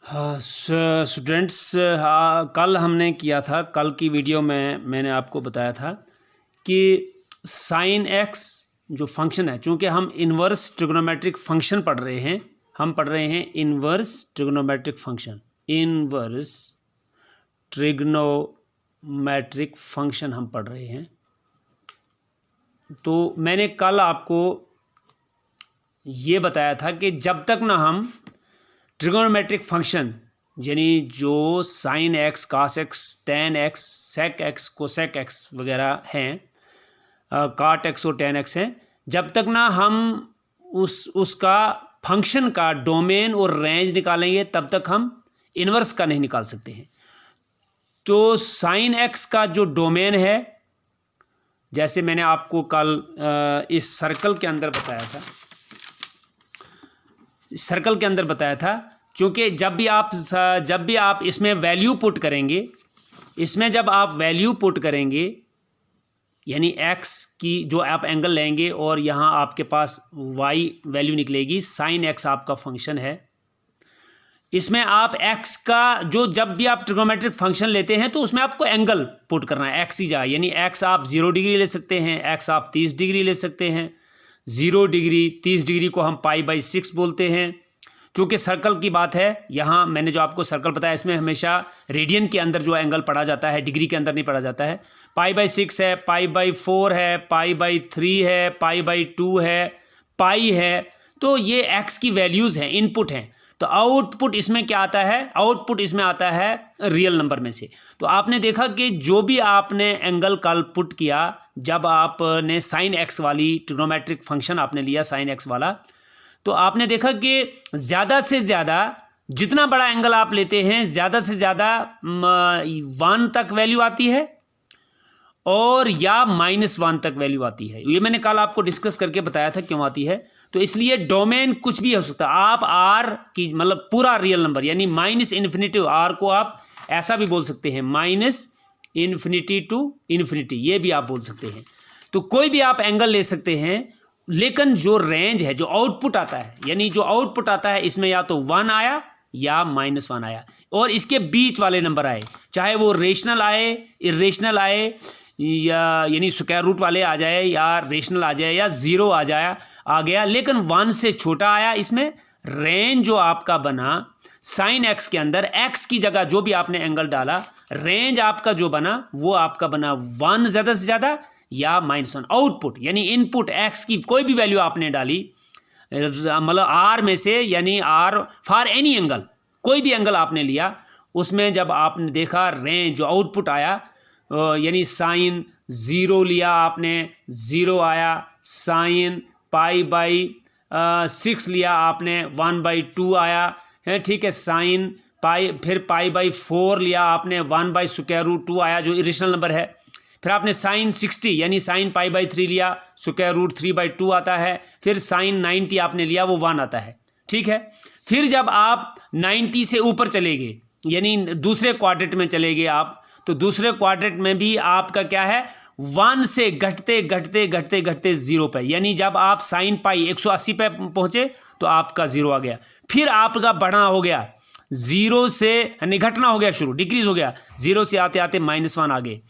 हाँ स्टूडेंट्स, हाँ कल हमने किया था, कल की वीडियो में मैंने आपको बताया था कि साइन एक्स जो फंक्शन है, चूँकि हम इन्वर्स ट्रिग्नोमेट्रिक फंक्शन पढ़ रहे हैं, हम पढ़ रहे हैं inverse trigonometric function, inverse trigonometric function हम पढ़ रहे हैं। तो मैंने कल आपको ये बताया था कि जब तक ना हम ट्रिगोनोमेट्रिक फंक्शन यानी जो sine x, cos x, tan x, sec x, cosec x वगैरह हैं, काट एक्स और टेन एक्स हैं, जब तक ना हम उसका फंक्शन का डोमेन और रेंज निकालेंगे तब तक हम इन्वर्स का नहीं निकाल सकते हैं। तो साइन एक्स का जो डोमेन है, जैसे मैंने आपको कल इस सर्कल के अंदर बताया था, क्योंकि जब भी आप इसमें वैल्यू पुट करेंगे, इसमें जब आप वैल्यू पुट करेंगे यानी x की जो आप एंगल लेंगे और यहाँ आपके पास y वैल्यू निकलेगी, साइन x आपका फंक्शन है, इसमें आप x का जब भी आप ट्रिग्नोमेट्रिक फंक्शन लेते हैं तो उसमें आपको एंगल पुट करना है, x ही जाए, यानी x आप 0 डिग्री ले सकते हैं, x आप 30 डिग्री ले सकते हैं। 0 डिग्री 30 डिग्री को हम π/6 बोलते हैं। क्योंकि सर्कल की बात है, यहाँ मैंने जो आपको सर्कल बताया इसमें हमेशा रेडियन के अंदर जो एंगल पढ़ा जाता है, डिग्री के अंदर नहीं पढ़ा जाता है। π/6 है, π/4 है, π/3 है, π/2 है, पाई है। तो ये x की वैल्यूज़ हैं, इनपुट हैं। तो आउटपुट इसमें क्या आता है? आउटपुट इसमें आता है रियल नंबर में से। तो आपने देखा कि जो भी आपने एंगल कल पुट किया, जब आपने साइन एक्स वाली ट्रिग्नोमेट्रिक फंक्शन आपने लिया साइन एक्स वाला, तो आपने देखा कि ज़्यादा से ज़्यादा जितना बड़ा एंगल आप लेते हैं, ज़्यादा से ज़्यादा 1 तक वैल्यू आती है और या -1 तक वैल्यू आती है। ये मैंने कल आपको डिस्कस करके बताया था क्यों आती है। तो इसलिए डोमेन कुछ भी हो सकता है। आप आर की मतलब पूरा रियल नंबर यानी -∞ आर को आप ऐसा भी बोल सकते हैं, -∞ टू इन्फिनिटी, ये भी आप बोल सकते हैं। तो कोई भी आप एंगल ले सकते हैं, लेकिन जो रेंज है, जो आउटपुट आता है, यानी जो आउटपुट आता है इसमें या तो 1 आया या -1 आया और इसके बीच वाले नंबर आए, चाहे वो रेशनल आए, इरेशनल आए, या यानी स्क्वायर रूट वाले आ जाए, या रेशनल आ जाए, या 0 आ गया, लेकिन 1 से छोटा आया। इसमें रेंज जो आपका बना साइन एक्स के अंदर, एक्स की जगह जो भी आपने एंगल डाला, रेंज आपका जो बना वो आपका बना 1 ज़्यादा से ज़्यादा या -1। आउटपुट यानी इनपुट एक्स की कोई भी वैल्यू आपने डाली, मतलब आर में से, यानी आर फॉर एनी एंगल, कोई भी एंगल आपने लिया, उसमें जब आपने देखा रेंज जो आउटपुट आया, यानी साइन 0 लिया आपने, 0 आया। साइन π/6 लिया आपने, 1/2 आया है, ठीक है। साइन फिर π/4 लिया आपने, 1/√2 आया, जो इरेशनल नंबर है। फिर आपने साइन 60 यानी साइन π/3 लिया, √3/2 आता है। फिर साइन 90 आपने लिया, वो 1 आता है, ठीक है। फिर जब आप 90 से ऊपर चले गए, यानी दूसरे क्वाड्रेंट में चले गए आप, तो दूसरे क्वाड्रेंट में भी आपका क्या है, 1 से घटते घटते घटते घटते 0 पे, यानी जब आप साइन π 180 पे पहुँचे तो आपका 0 आ गया। फिर आपका बढ़ना हो गया 0 से, यानी घटना हो गया शुरू, डिक्रीज हो गया, 0 से आते आते -1 आ गए।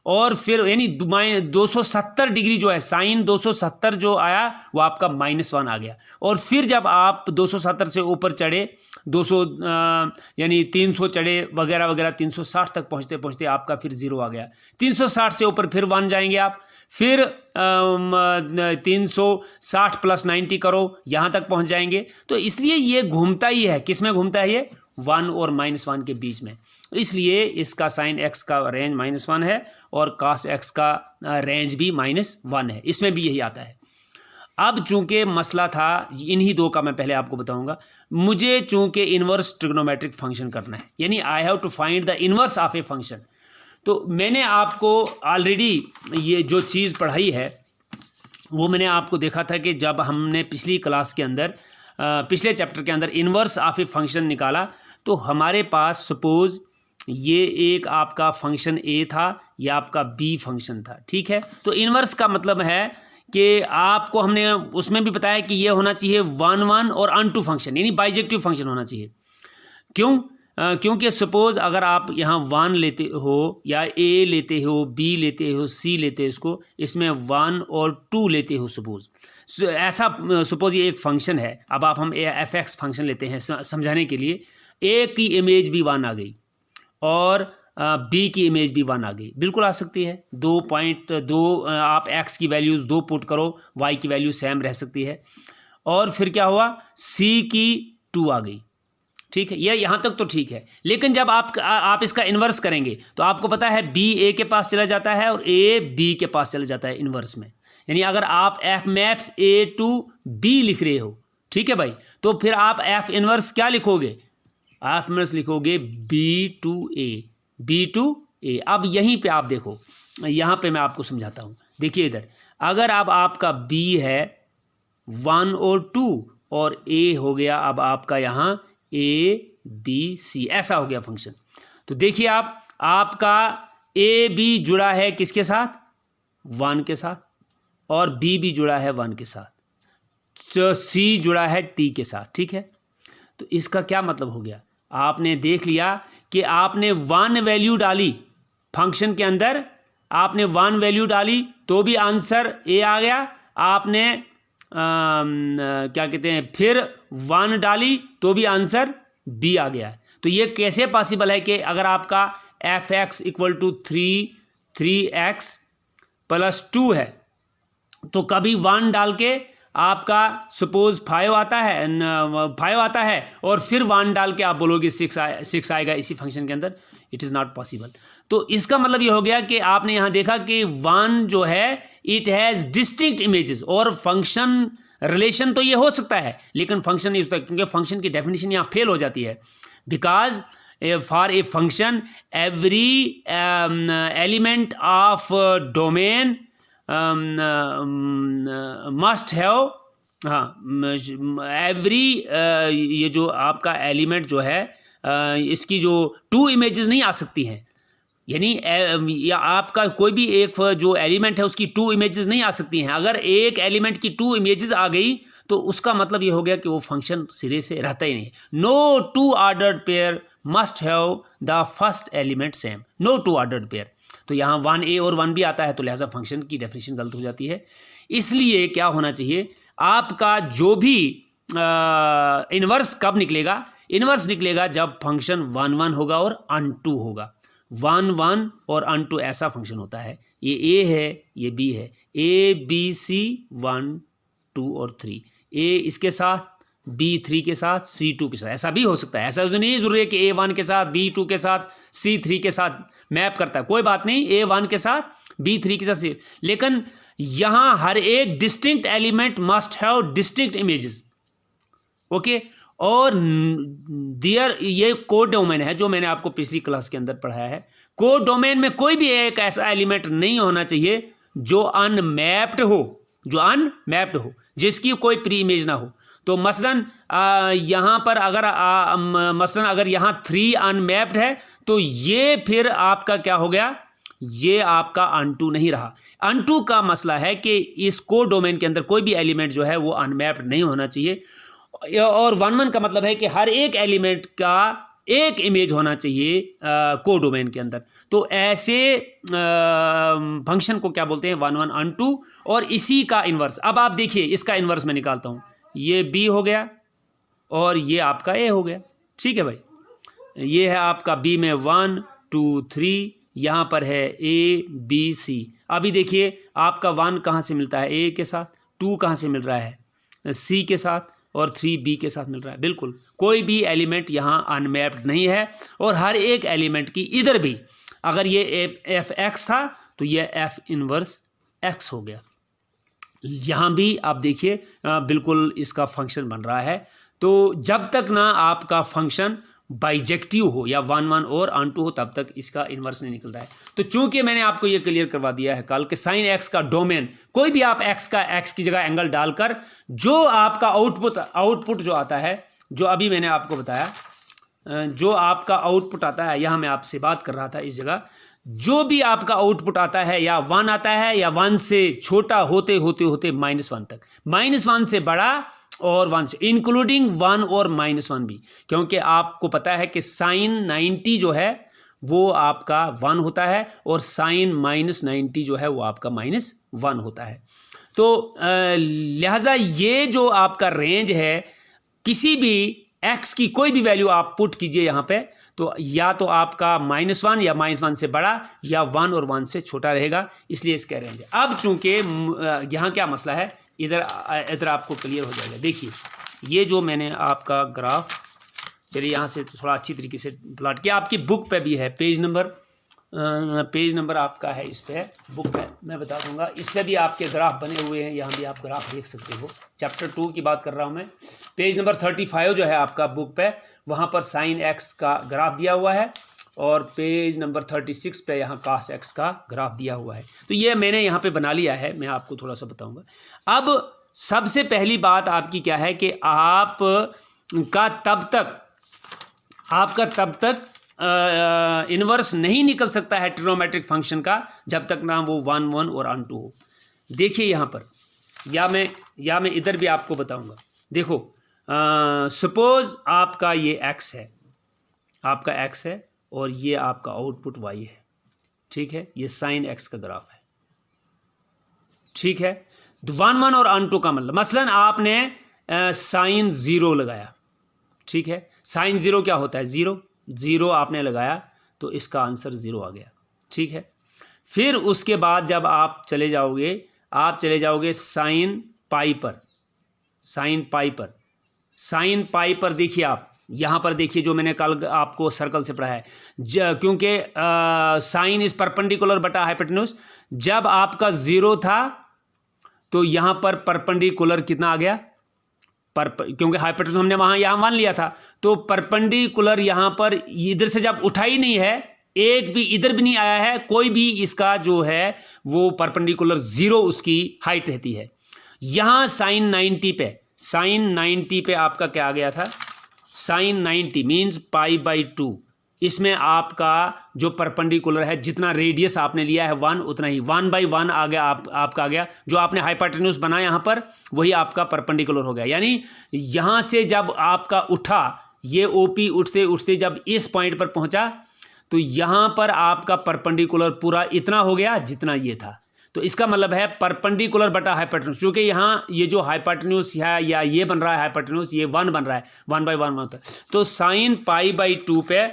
और फिर यानी 270 डिग्री जो है, साइन 270 जो आया वो आपका -1 आ गया। और फिर जब आप 270 से ऊपर चढ़े, 200 यानी 300 चढ़े वगैरह वगैरह, 360 तक पहुँचते पहुँचते आपका फिर 0 आ गया। 360 से ऊपर फिर 1 जाएंगे आप, फिर 360 + 90 करो, यहाँ तक पहुँच जाएंगे। तो इसलिए ये घूमता ही है, किस में घूमता है ये? 1 और -1 के बीच में। इसलिए इसका साइन एक्स का रेंज -1 है और कास एक्स का रेंज भी -1 है, इसमें भी यही आता है। अब चूंकि मसला था इन्हीं दो का, मैं पहले आपको बताऊंगा। मुझे चूंकि इन्वर्स ट्रिग्नोमेट्रिक फंक्शन करना है, यानी I have to find the inverse of a function. तो मैंने आपको ऑलरेडी ये जो चीज़ पढ़ाई है वो मैंने आपको देखा था कि जब हमने पिछली क्लास के अंदर, पिछले चैप्टर के अंदर इन्वर्स ऑफ ए फंक्शन निकाला, तो हमारे पास सपोज़ ये एक आपका फंक्शन ए था, यह आपका बी फंक्शन था, ठीक है। तो इन्वर्स का मतलब है कि आपको हमने उसमें भी बताया कि ये होना चाहिए 1 1 और अनटू फंक्शन, यानी बाइजेक्टिव फंक्शन होना चाहिए। क्यों? क्योंकि सपोज़ अगर आप यहाँ 1 लेते हो या ए लेते हो, बी लेते हो, सी लेते हो, इसमें 1 और 2 लेते हो सपोज़, ऐसा सपोज़ ये एक फंक्शन है। अब हम एफ एक्स फंक्शन लेते हैं समझाने के लिए। ए की इमेज भी 1 आ गई और बी की इमेज भी 1 आ गई, बिल्कुल आ सकती है। 2.2 आप एक्स की वैल्यूज़ 2 पुट करो, वाई की वैल्यू सेम रह सकती है। और फिर क्या हुआ, सी की 2 आ गई, ठीक है। ये यहाँ तक तो ठीक है। लेकिन जब आप इसका इन्वर्स करेंगे तो आपको पता है बी ए के पास चला जाता है और ए बी के पास चला जाता है इन्वर्स में। यानी अगर आप F maps A to B लिख रहे हो, ठीक है भाई, तो फिर आप एफ इन्वर्स क्या लिखोगे? एफ इन्वर्स लिखोगे b to a, b to a. अब यहीं पे आप देखो, यहाँ पे मैं आपको समझाता हूँ। देखिए इधर, अगर अब आपका बी है 1 और 2 और ए हो गया अब आपका यहाँ ए बी सी, ऐसा हो गया फंक्शन। तो देखिए आपका ए बी जुड़ा है किसके साथ? 1 के साथ, और बी भी जुड़ा है 1 के साथ, तो सी जुड़ा है टी के साथ, ठीक है। तो इसका क्या मतलब हो गया? आपने देख लिया कि आपने 1 वैल्यू डाली फंक्शन के अंदर, आपने 1 वैल्यू डाली तो भी आंसर ए आ गया। आपने क्या कहते हैं, फिर 1 डाली तो भी आंसर बी आ गया है। तो ये कैसे पॉसिबल है कि अगर आपका F X equal to 3x plus 2 है तो कभी 1 डाल के आपका सपोज 5 आता है और फिर 1 डाल के आप बोलोगे 6 आएगा इसी फंक्शन के अंदर। It is not possible. तो इसका मतलब ये हो गया कि आपने यहाँ देखा कि 1 जो है इट हैज़ डिस्टिंक्ट इमेजेस, और फंक्शन रिलेशन तो ये हो सकता है लेकिन फंक्शन नहीं हो सकता, क्योंकि फंक्शन की डेफिनेशन यहाँ फेल हो जाती है। Because for a function every element of domain must have, every ये जो आपका एलिमेंट जो है इसकी जो 2 इमेजेस नहीं आ सकती हैं। यानी या आपका कोई भी एक जो एलिमेंट है उसकी 2 इमेजेस नहीं आ सकती हैं। अगर एक एलिमेंट की 2 इमेजेस आ गई तो उसका मतलब ये हो गया कि वो फंक्शन सिरे से रहता ही नहीं। No 2 ordered pair must have the first element same, no 2 ordered pair. तो यहाँ 1a और 1b आता है, तो लिहाजा फंक्शन की डेफिनेशन गलत हो जाती है। इसलिए क्या होना चाहिए, आपका जो भी इन्वर्स कब निकलेगा? इन्वर्स निकलेगा जब फंक्शन 1 1 होगा और अनटू होगा। 1 1 और अनटू ऐसा फंक्शन होता है। ये ए है, ये बी है, ए बी सी 1 2 और 3, ए इसके साथ, बी 3 के साथ, सी 2 के साथ। ऐसा भी हो सकता है, ऐसा तो नहीं ज़रूरी है कि ए 1 के साथ, बी 2 के साथ, सी 3 के साथ मैप करता है। कोई बात नहीं, ए 1 के साथ, बी 3 के साथ, सी। लेकिन यहाँ हर एक distinct element must have distinct images, okay. और दियर ये कोड डोमेन है जो मैंने आपको पिछली क्लास के अंदर पढ़ाया है। कोड डोमेन में कोई भी एक ऐसा एलिमेंट नहीं होना चाहिए जो अनमैप्ड हो, जिसकी कोई प्री इमेज ना हो। तो मसलन यहाँ पर अगर यहाँ 3 अनमैप्ड है तो ये फिर आपका क्या हो गया, ये आपका अनटू नहीं रहा। अनटू का मसला है कि इस कोड डोमेन के अंदर कोई भी एलिमेंट जो है वो अनमैप्ड नहीं होना चाहिए। और 1 1 का मतलब है कि हर एक एलिमेंट का एक इमेज होना चाहिए कोड डोमेन के अंदर। तो ऐसे फंक्शन को क्या बोलते हैं, 1 1 अनटू, और इसी का इन्वर्स। अब आप देखिए इसका इन्वर्स मैं निकालता हूँ। ये बी हो गया और ये आपका ए हो गया, ठीक है भाई। ये है आपका बी में 1 2 3, यहाँ पर है ए बी सी। अभी देखिए आपका 1 कहाँ से मिलता है, ए के साथ, 2 कहाँ से मिल रहा है, सी के साथ, और 3 बी के साथ मिल रहा है। बिल्कुल कोई भी एलिमेंट यहाँ अनमैप्ड नहीं है। और हर एक एलिमेंट की इधर भी, अगर ये एफ एक्स था तो ये एफ इनवर्स एक्स हो गया। यहाँ भी आप देखिए बिल्कुल इसका फंक्शन बन रहा है। तो जब तक ना आपका फंक्शन बाइजेक्टिव हो या 1 1 और अनटू हो तब तक इसका इन्वर्स नहीं निकलता है। तो चूंकि मैंने आपको ये क्लियर करवा दिया है कल के साइन एक्स का डोमेन, कोई भी आप एक्स की जगह एंगल डालकर जो आपका आउटपुट जो आता है, जो अभी मैंने आपको बताया, जो आपका आउटपुट आता है, यहाँ मैं आपसे बात कर रहा था इस जगह, जो भी आपका आउटपुट आता है या 1 आता है या 1 से छोटा होते -1 तक, -1 से बड़ा और 1 से, इंक्लूडिंग 1 और -1 भी, क्योंकि आपको पता है कि साइन 90 जो है वो आपका 1 होता है और साइन -90 जो है वो आपका -1 होता है। तो लिहाजा ये जो आपका रेंज है, किसी भी x की कोई भी वैल्यू आप पुट कीजिए यहाँ पे, तो या तो आपका -1 या -1 से बड़ा या 1 और 1 से छोटा रहेगा, इसलिए इसका रेंज है। अब चूंकि यहाँ क्या मसला है, इधर आपको क्लियर हो जाएगा। देखिए ये जो मैंने आपका ग्राफ, चलिए यहाँ से थोड़ा अच्छी तरीके से प्लॉट किया, आपकी बुक पे भी है, पेज नंबर आपका है इस पे, बुक पे मैं बता दूंगा, इस पे भी आपके ग्राफ बने हुए हैं, यहाँ भी आप ग्राफ देख सकते हो। चैप्टर 2 की बात कर रहा हूँ मैं। पेज नंबर 35 जो है आपका बुक पे, वहाँ पर साइन x का ग्राफ दिया हुआ है और पेज नंबर 36 पे यहाँ cos x का ग्राफ दिया हुआ है। तो ये मैंने यहाँ पे बना लिया है, मैं आपको थोड़ा सा बताऊँगा। अब सबसे पहली बात आपकी क्या है कि आपका तब तक इन्वर्स नहीं निकल सकता है ट्रिग्नोमेट्रिक फंक्शन का जब तक ना वो 1 1 और अनटू हो। देखिए यहाँ पर, या मैं इधर भी आपको बताऊंगा। देखो सपोज आपका ये x है, आपका x है और ये आपका आउटपुट y है, ठीक है, ये साइन x का ग्राफ है, ठीक है। 1 1 और अनटू का मतलब, मसलन आपने साइन 0 लगाया, ठीक है, साइन 0 क्या होता है, 0 आपने लगाया तो इसका आंसर 0 आ गया, ठीक है। फिर उसके बाद जब आप चले जाओगे साइन पाई पर, देखिए आप यहाँ पर देखिए जो मैंने कल आपको सर्कल से पढ़ाया है, क्योंकि साइन इज परपेंडिकुलर बटा हाइपोटेन्यूज, जब आपका 0 था तो यहाँ पर परपेंडिकुलर कितना आ गया, क्योंकि हाइपोटेन्यूज हमने यहाँ 1 लिया था, तो परपेंडिकुलर यहाँ पर इधर से जब उठाई नहीं है, एक भी इधर भी नहीं आया है, कोई भी इसका जो है वो परपेंडिकुलर 0 उसकी हाइट रहती है। यहाँ साइन 90 पे आपका क्या आ गया था, साइन 90 मीन्स π/2, इसमें आपका जो परपेंडिकुलर है, जितना रेडियस आपने लिया है 1 उतना ही 1/1 आ गया, आपका आ गया, जो आपने हाइपोटेन्यूज बनाया यहाँ पर वही आपका परपेंडिकुलर हो गया। यानी यहाँ से जब आपका उठा, ये OP उठते उठते जब इस पॉइंट पर पहुँचा तो यहाँ पर आपका परपेंडिकुलर पूरा इतना हो गया जितना ये था। तो इसका मतलब है परपेंडिकुलर बटा हाइपोटेन्यूज, क्योंकि यहाँ ये जो हाइपोटेन्यूज है या ये बन रहा है हाइपोटेन्यूज, ये 1 बन रहा है, 1/1 होता है, तो साइन π/2 पे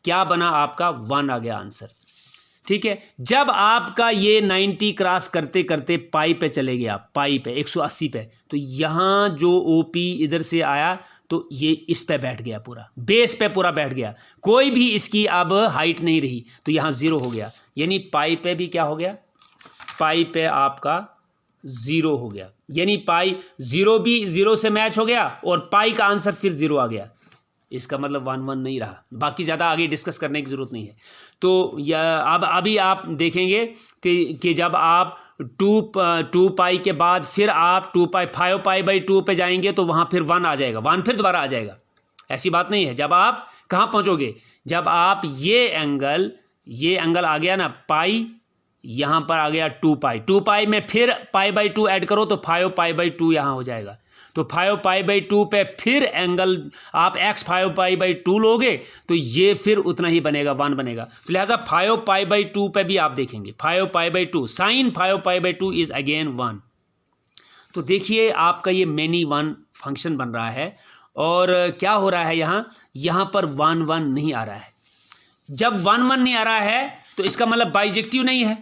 क्या बना आपका 1 आ गया आंसर, ठीक है। जब आपका ये 90 क्रॉस करते करते पाई पे चले गया, पाई पे 180 पे, तो यहाँ जो OP इधर से आया तो ये इस पे बैठ गया, पूरा बेस पे पूरा बैठ गया, कोई भी इसकी अब हाइट नहीं रही, तो यहाँ 0 हो गया। यानी पाई पे भी क्या हो गया, पाई पे आपका 0 हो गया, यानी पाई 0 भी 0 से मैच हो गया और पाई का आंसर फिर 0 आ गया। इसका मतलब 1 1 नहीं रहा। बाकी ज़्यादा आगे डिस्कस करने की ज़रूरत नहीं है। तो अब अभी आप देखेंगे कि जब आप 2 पाई के बाद फिर आप 5 π/2 पे जाएंगे तो वहाँ फिर 1 आ जाएगा, 1 फिर दोबारा आ जाएगा। ऐसी बात नहीं है। जब आप कहाँ पहुँचोगे, जब आप ये एंगल आ गया ना पाई, यहाँ पर आ गया 2 पाई में फिर π/2 ऐड करो तो 5 π/2 यहाँ हो जाएगा। तो 5 π/2 पे फिर एंगल आप x 5 π/2 लोगे तो ये फिर उतना ही बनेगा, 1 बनेगा। तो लिहाजा 5 π/2 पे भी आप देखेंगे 5 पी/2 साइन 5 π/2 इज अगेन 1। तो देखिए आपका ये मेनी 1 फंक्शन बन रहा है और क्या हो रहा है, यहाँ पर 1 1 नहीं आ रहा है। जब 1 1 नहीं आ रहा है तो इसका मतलब बाइजेक्टिव नहीं है।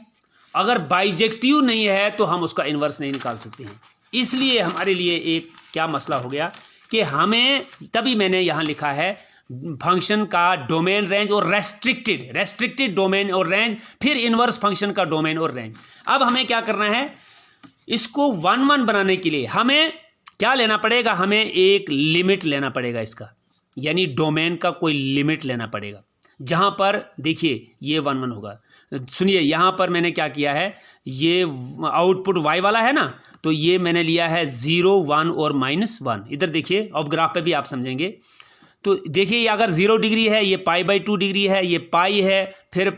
अगर बाइजेक्टिव नहीं है तो हम उसका इन्वर्स नहीं निकाल सकते हैं। इसलिए हमारे लिए एक क्या मसला हो गया कि हमें, तभी मैंने यहाँ लिखा है फंक्शन का डोमेन रेंज और रेस्ट्रिक्टेड डोमेन और रेंज, फिर इन्वर्स फंक्शन का डोमेन और रेंज। अब हमें क्या करना है, इसको 1 1 बनाने के लिए हमें क्या लेना पड़ेगा, हमें एक लिमिट लेना पड़ेगा इसका, यानी डोमेन का कोई लिमिट लेना पड़ेगा। जहाँ पर देखिए ये 1 1 होगा। सुनिए यहाँ पर मैंने क्या किया है, ये आउटपुट y वाला है ना, तो ये मैंने लिया है 0 1 और -1। इधर देखिए ऑफ ग्राफ पे भी आप समझेंगे। तो देखिए ये अगर 0 डिग्री है, ये π/2 डिग्री है, ये पाई है, फिर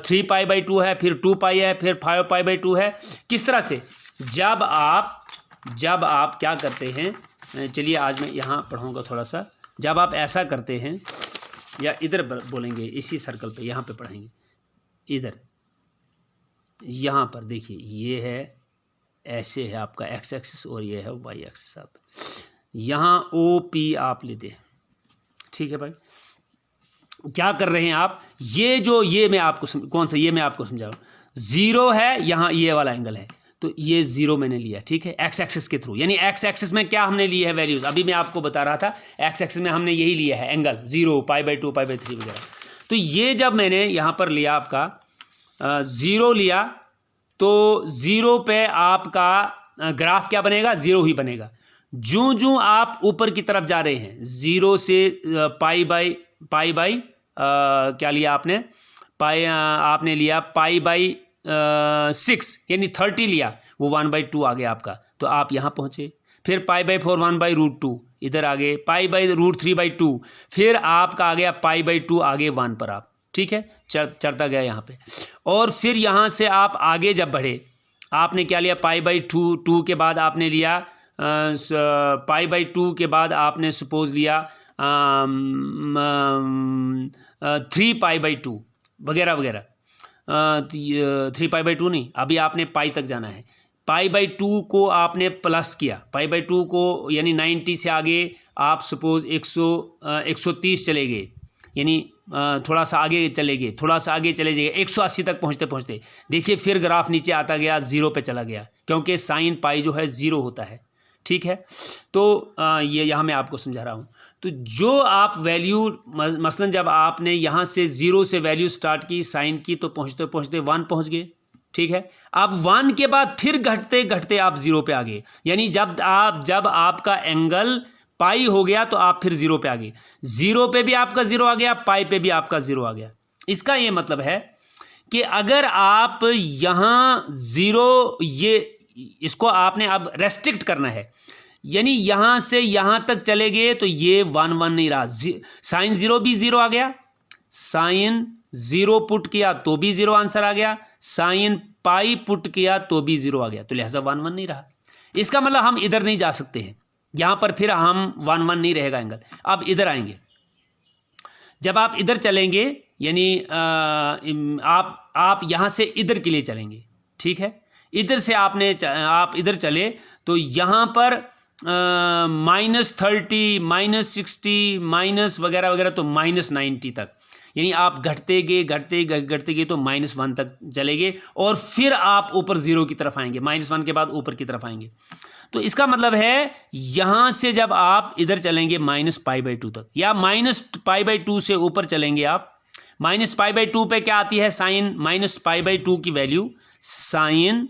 3 π/2 है, फिर 2 पाई है, फिर 5 π/2 है। किस तरह से, जब आप क्या करते हैं, चलिए आज मैं यहाँ पढ़ूँगा थोड़ा सा। जब आप ऐसा करते हैं या इधर बोलेंगे इसी सर्कल पे, यहाँ पे पढ़ेंगे इधर, यहाँ पर देखिए ये है, ऐसे है आपका एक्स एक्सिस और ये है वाई एक्सिस। आप यहाँ ओ पी आप लेते हैं, ठीक है भाई। क्या कर रहे हैं आप, ये मैं आपको कौन सा, ये मैं आपको समझा रहा हूँ। ज़ीरो है यहाँ, ये वाला एंगल है, तो ये ज़ीरो मैंने लिया, ठीक है, एक्स एक्सिस के थ्रू। यानी एक्स एक्सिस में क्या हमने लिए है वैल्यूज़, अभी मैं आपको बता रहा था एक्स एक्सिस में हमने यही लिया है एंगल, 0, π/2, π/3 वगैरह। तो ये जब मैंने यहाँ पर लिया आपका 0 लिया, तो 0 पे आपका ग्राफ क्या बनेगा, 0 ही बनेगा। जूं आप ऊपर की तरफ जा रहे हैं, 0 से पाई क्या लिया आपने, आपने लिया π/6 यानी 30 लिया, वो 1/2 आ गया आपका, तो आप यहाँ पहुँचे। फिर π/4 1/√2 इधर आ गए, π/√3/2, फिर आपका आ गया π/2 आगे 1 पर आप, ठीक है, चढ़ता गया यहाँ पे। और फिर यहाँ से आप आगे जब बढ़े, आपने क्या लिया, π/2 के बाद आपने लिया π/2 के बाद आपने सपोज लिया 3π/2 वगैरह वगैरह। 3π/2 नहीं, अभी आपने पाई तक जाना है। π/2 को आपने प्लस किया, π/2 को यानी 90 से आगे आप सपोज 130 चले गए, यानी थोड़ा सा आगे चले गए, थोड़ा सा आगे चले जाइए, 180 तक पहुँचते पहुँचते देखिए फिर ग्राफ नीचे आता गया, 0 पे चला गया, क्योंकि साइन पाई जो है 0 होता है, ठीक है। तो ये यहाँ मैं आपको समझा रहा हूँ। तो जो आप वैल्यू मसलन जब आपने यहाँ से 0 से वैल्यू स्टार्ट की साइन की, तो पहुँचते पहुँचते 1 पहुँच गए, ठीक है। अब 1 के बाद फिर घटते घटते आप 0 पे आ गए, यानी जब आपका एंगल पाई हो गया तो आप फिर 0 पे आ गए। 0 पे भी आपका 0 आ गया, पाई पे भी आपका 0 आ गया। इसका ये मतलब है कि अगर आप यहाँ 0, ये इसको आपने अब रेस्ट्रिक्ट करना है, यानी यहाँ से यहाँ तक चले गए तो ये 1 1 नहीं रहा, साइन 0 भी 0 आ गया, साइन 0 पुट किया तो भी 0 आंसर आ गया, साइन पाई पुट किया तो भी 0 आ गया, तो लिहाजा 1 1 नहीं रहा। इसका मतलब हम इधर नहीं जा सकते हैं, यहाँ पर फिर हम 1 1 नहीं रहेगा एंगल। अब इधर आएंगे, जब आप इधर चलेंगे यानी आप यहाँ से इधर के लिए चलेंगे, ठीक है। इधर से आप इधर चले तो यहाँ पर -30 -60 माइनस वगैरह वगैरह, तो -90 तक, यानी आप घटते गए तो -1 तक चले गए, और फिर आप ऊपर 0 की तरफ आएंगे, -1 के बाद ऊपर की तरफ आएंगे। तो इसका मतलब है यहाँ से जब आप इधर चलेंगे -π/2 तक, या -π/2 से ऊपर चलेंगे आप, -π/2 पे क्या आती है, साइन -π/2 की वैल्यू, साइन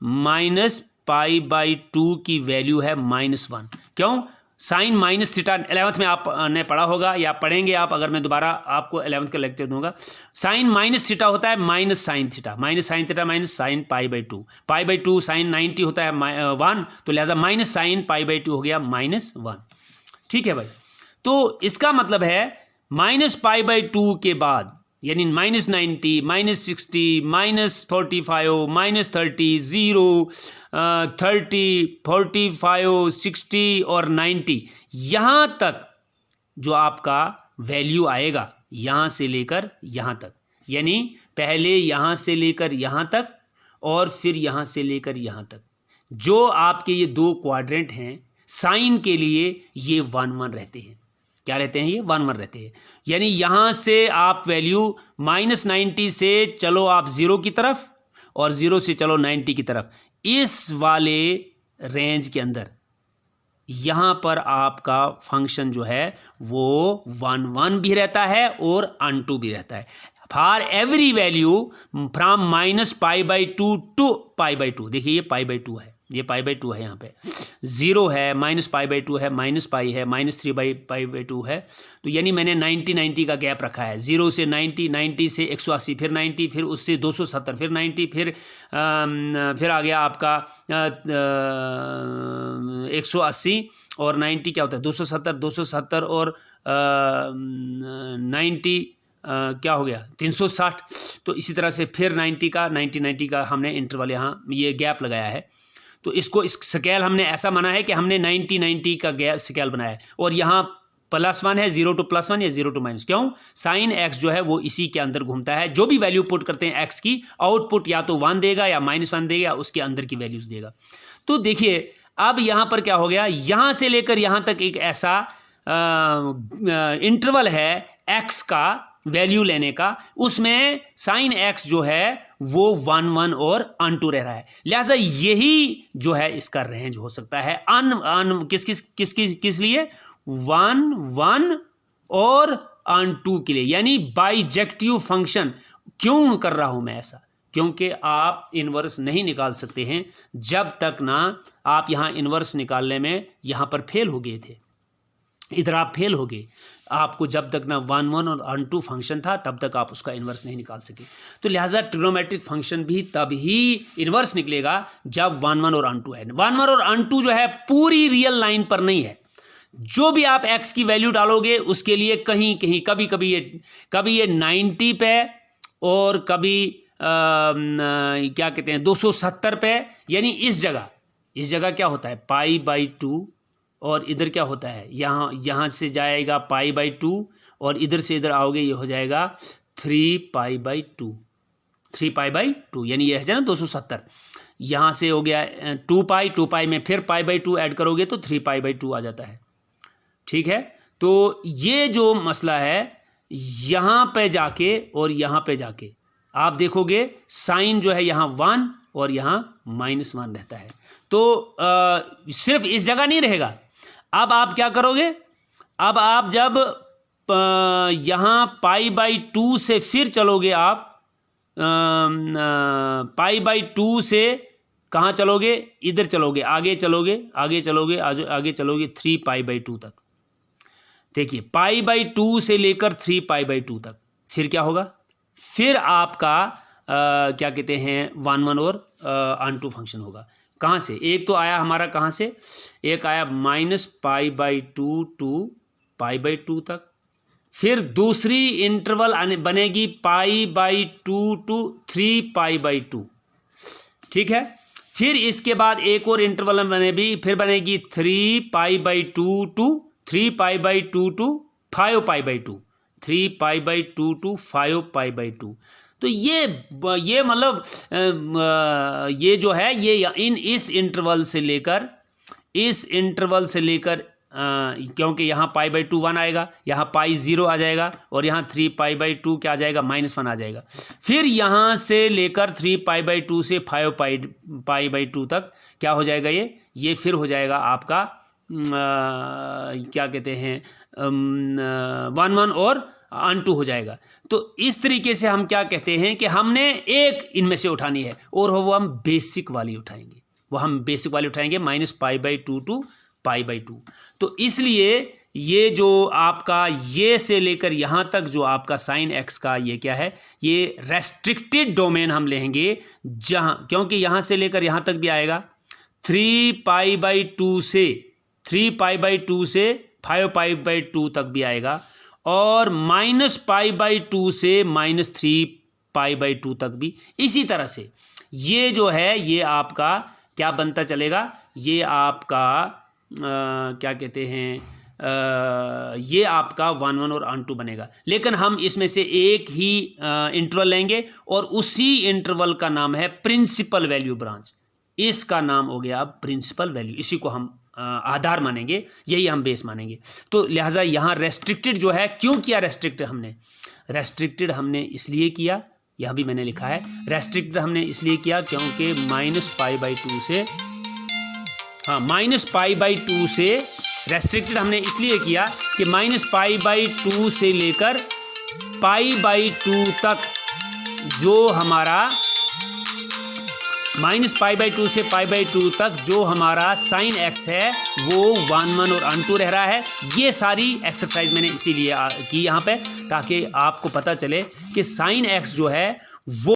-π/2 की वैल्यू है -1। क्यों, साइन -θ 11th में आपने पढ़ा होगा या पढ़ेंगे आप, अगर मैं दोबारा आपको 11th का लेक्चर दूंगा। साइन -θ होता है -sin θ, -sin π/2, π/2 साइन 90 होता है 1, तो लिहाजा -sin π/2 हो गया -1, ठीक है भाई। तो इसका मतलब है -π/2 के बाद यानी -90 -60 -45 -30 0 30 45 60 और 90, यहाँ तक जो आपका वैल्यू आएगा, यहाँ से लेकर यहाँ तक, यानी पहले यहाँ से लेकर यहाँ तक और फिर यहाँ से लेकर यहाँ तक, जो आपके ये 2 क्वाड्रेंट हैं साइन के लिए, ये 1 1 रहते हैं। क्या रहते हैं, ये 1 1 रहते हैं। यानी यहाँ से आप वैल्यू -90 से चलो आप 0 की तरफ, और 0 से चलो 90 की तरफ, इस वाले रेंज के अंदर यहाँ पर आपका फंक्शन जो है वो 1 1 भी रहता है और अनटू भी रहता है। For every value from -π/2 to π/2, देखिए ये π/2 है, ये π/2 है, यहाँ पे 0 है, -π/2 है, -π है, -3/π/2 है, तो यानी मैंने 90 का गैप रखा है, 0 से 90 से 180, फिर 90, फिर उससे 270, फिर 90, फिर आ गया आपका 180 और 90 क्या होता है 270 और 90 क्या हो गया 360। तो इसी तरह से फिर 90 का हमने इंटरवल यहाँ ये गैप लगाया है। तो इसको इस स्केल हमने ऐसा माना है कि हमने 90-90 का स्केल बनाया है, और यहाँ +1 है, 0 to +1 या 0 to -, क्यों? साइन एक्स जो है वो इसी के अंदर घूमता है। जो भी वैल्यू पुट करते हैं एक्स की, आउटपुट या तो 1 देगा या -1 देगा, उसके अंदर की वैल्यूज देगा। तो देखिए अब यहाँ पर क्या हो गया, यहाँ से लेकर यहाँ तक एक ऐसा इंटरवल है एक्स का वैल्यू लेने का, उसमें साइन एक्स जो है वो 1 1 और अनटू रह रहा है। लिहाजा यही जो है इसका रेंज हो सकता है किस लिए 1 1 और अनटू के लिए, यानी बाइजेक्टिव फंक्शन। क्यों कर रहा हूं मैं ऐसा? क्योंकि आप इन्वर्स नहीं निकाल सकते हैं जब तक ना आप यहाँ इन्वर्स निकालने में यहाँ पर फेल हो गए थे, इधर आप फेल हो गए। आपको जब तक ना 1 1 और अनटू फंक्शन था तब तक आप उसका इन्वर्स नहीं निकाल सके। तो लिहाजा ट्रिग्नोमेट्रिक फंक्शन भी तब ही इन्वर्स निकलेगा जब 1 1 और अनटू है। 1 1 और अनटू जो है पूरी रियल लाइन पर नहीं है। जो भी आप x की वैल्यू डालोगे उसके लिए कहीं कहीं कभी ये 90 पे और कभी क्या कहते हैं 270 पे, यानी इस जगह क्या होता है π/2, और इधर क्या होता है यहाँ से जाएगा π/2 और इधर से इधर आओगे ये हो जाएगा 3π/2, यानी ये है ना 270। यहाँ से हो गया 2π में फिर π/2 ऐड करोगे तो 3π/2 आ जाता है। ठीक है, तो ये जो मसला है यहाँ पे जाके और यहाँ पे जाके आप देखोगे साइन जो है यहाँ 1 और यहाँ -1 रहता है। तो सिर्फ इस जगह नहीं रहेगा। अब आप क्या करोगे, अब आप जब यहाँ π/2 से फिर चलोगे, आप π/2 से कहाँ चलोगे, इधर चलोगे, आगे चलोगे 3π/2 तक। देखिए π/2 से लेकर 3π/2 तक, फिर क्या होगा, फिर आपका क्या कहते हैं 1 1 और अनटू फंक्शन होगा। कहाँ से? एक तो आया हमारा कहाँ से, एक आया -π/2 टू π/2 तक, फिर दूसरी इंटरवल बनेगी π/2 टू 3π/2। ठीक है, फिर इसके बाद एक और इंटरवल बनेगी, फिर बनेगी 3π/2 टू 3π/2 टू 5π/2, 3π/2 टू 5π/2। तो ये मतलब ये जो है ये इस इंटरवल से लेकर क्योंकि यहाँ π/2 1 आएगा, यहाँ π0 आ जाएगा और यहाँ 3π/2 क्या आ जाएगा -1 आ जाएगा। फिर यहाँ से लेकर 3π/2 से 5π/2 तक क्या हो जाएगा, ये फिर हो जाएगा आपका क्या कहते हैं 1 1 और अनटू हो जाएगा। तो इस तरीके से हम क्या कहते हैं कि हमने एक इनमें से उठानी है और वो हम बेसिक वाली उठाएंगे, -π/2 टू π/2। तो इसलिए ये जो आपका ये से लेकर यहाँ तक जो आपका साइन एक्स का ये क्या है, ये रेस्ट्रिक्टेड डोमेन हम लेंगे, जहाँ क्योंकि यहाँ से लेकर यहाँ तक भी आएगा 3π/2 से 5π/2 तक भी आएगा, और -π/2 से -3π/2 तक भी। इसी तरह से ये जो है ये आपका क्या बनता चलेगा, ये आपका क्या कहते हैं ये आपका 1 1 और अनटू बनेगा। लेकिन हम इसमें से एक ही इंटरवल लेंगे और उसी इंटरवल का नाम है प्रिंसिपल वैल्यू ब्रांच। इसका नाम हो गया अब प्रिंसिपल वैल्यू, इसी को हम आधार मानेंगे, यही हम बेस मानेंगे। तो लिहाजा यहाँ रेस्ट्रिक्टेड जो है, क्यों किया रेस्ट्रिक्टेड हमने इसलिए किया, यह भी मैंने लिखा है, रेस्ट्रिक्टेड हमने इसलिए किया क्योंकि -π/2 से रेस्ट्रिक्टेड हमने इसलिए किया कि -π/2 से लेकर π/2 तक जो हमारा -π/2 से π/2 तक जो हमारा साइन एक्स है वो 1 1 और अनटू रह रहा है। ये सारी एक्सरसाइज मैंने इसीलिए की यहाँ पे, ताकि आपको पता चले कि साइन एक्स जो है वो